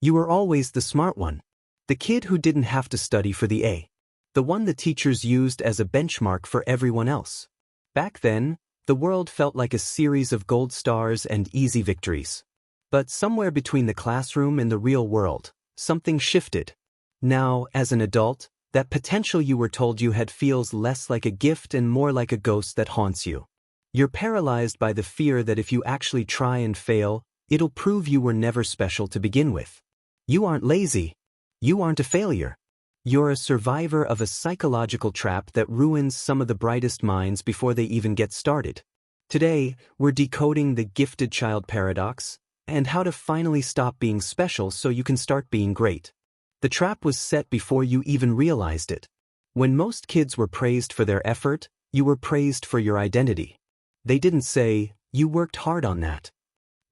You were always the smart one. The kid who didn't have to study for the A. The one the teachers used as a benchmark for everyone else. Back then, the world felt like a series of gold stars and easy victories. But somewhere between the classroom and the real world, something shifted. Now, as an adult, that potential you were told you had feels less like a gift and more like a ghost that haunts you. You're paralyzed by the fear that if you actually try and fail, it'll prove you were never special to begin with. You aren't lazy. You aren't a failure. You're a survivor of a psychological trap that ruins some of the brightest minds before they even get started. Today, we're decoding the gifted child paradox and how to finally stop being special so you can start being great. The trap was set before you even realized it. When most kids were praised for their effort, you were praised for your identity. They didn't say, "You worked hard on that."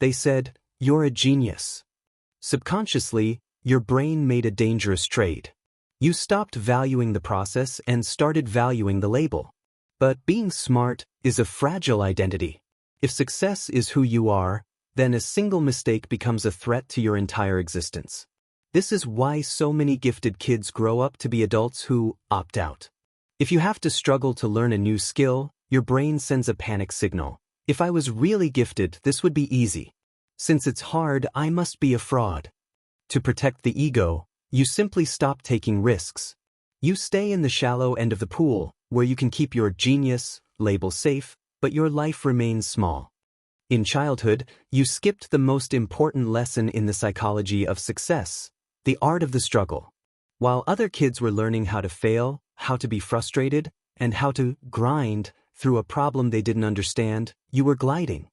They said, "You're a genius." Subconsciously, your brain made a dangerous trade. You stopped valuing the process and started valuing the label. But being smart is a fragile identity. If success is who you are, then a single mistake becomes a threat to your entire existence. This is why so many gifted kids grow up to be adults who opt out. If you have to struggle to learn a new skill, your brain sends a panic signal. If I was really gifted, this would be easy. Since it's hard, I must be a fraud. To protect the ego, you simply stop taking risks. You stay in the shallow end of the pool, where you can keep your genius label safe, but your life remains small. In childhood, you skipped the most important lesson in the psychology of success, the art of the struggle. While other kids were learning how to fail, how to be frustrated, and how to grind through a problem they didn't understand, you were gliding.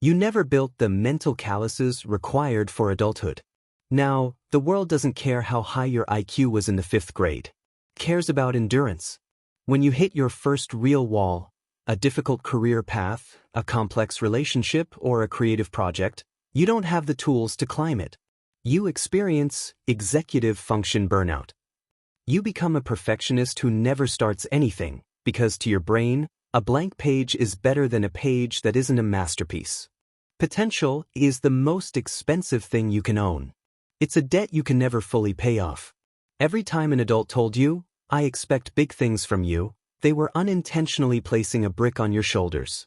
You never built the mental calluses required for adulthood. Now, the world doesn't care how high your IQ was in the 5th grade. It cares about endurance. When you hit your first real wall, a difficult career path, a complex relationship, or a creative project, you don't have the tools to climb it. You experience executive function burnout. You become a perfectionist who never starts anything, because to your brain, a blank page is better than a page that isn't a masterpiece. Potential is the most expensive thing you can own. It's a debt you can never fully pay off. Every time an adult told you, "I expect big things from you," they were unintentionally placing a brick on your shoulders.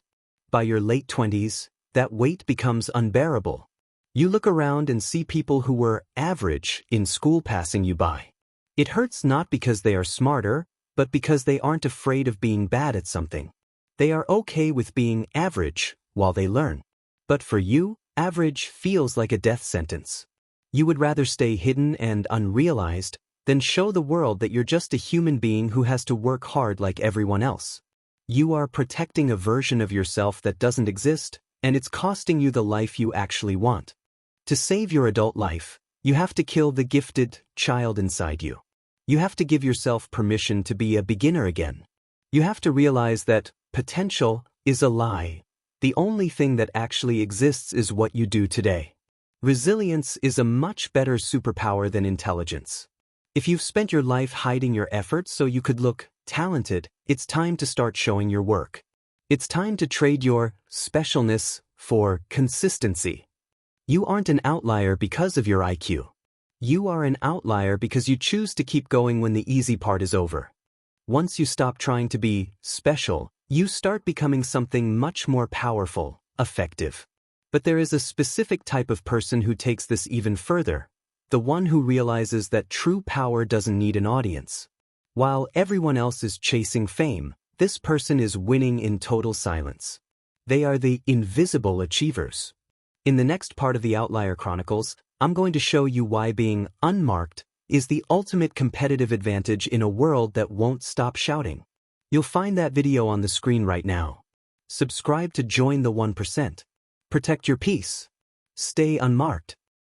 By your late 20s, that weight becomes unbearable. You look around and see people who were average in school passing you by. It hurts not because they are smarter, but because they aren't afraid of being bad at something. They are okay with being average while they learn. But for you, average feels like a death sentence. You would rather stay hidden and unrealized than show the world that you're just a human being who has to work hard like everyone else. You are protecting a version of yourself that doesn't exist, and it's costing you the life you actually want. To save your adult life, you have to kill the gifted child inside you. You have to give yourself permission to be a beginner again. You have to realize that potential is a lie. The only thing that actually exists is what you do today. Resilience is a much better superpower than intelligence. If you've spent your life hiding your efforts so you could look talented, it's time to start showing your work. It's time to trade your specialness for consistency. You aren't an outlier because of your IQ. You are an outlier because you choose to keep going when the easy part is over. Once you stop trying to be special, you start becoming something much more powerful, effective. But there is a specific type of person who takes this even further, the one who realizes that true power doesn't need an audience. While everyone else is chasing fame, this person is winning in total silence. They are the invisible achievers. In the next part of the Outlier Chronicles, I'm going to show you why being unmarked is the ultimate competitive advantage in a world that won't stop shouting. You'll find that video on the screen right now. Subscribe to join the 1%. Protect your peace. Stay unmarked.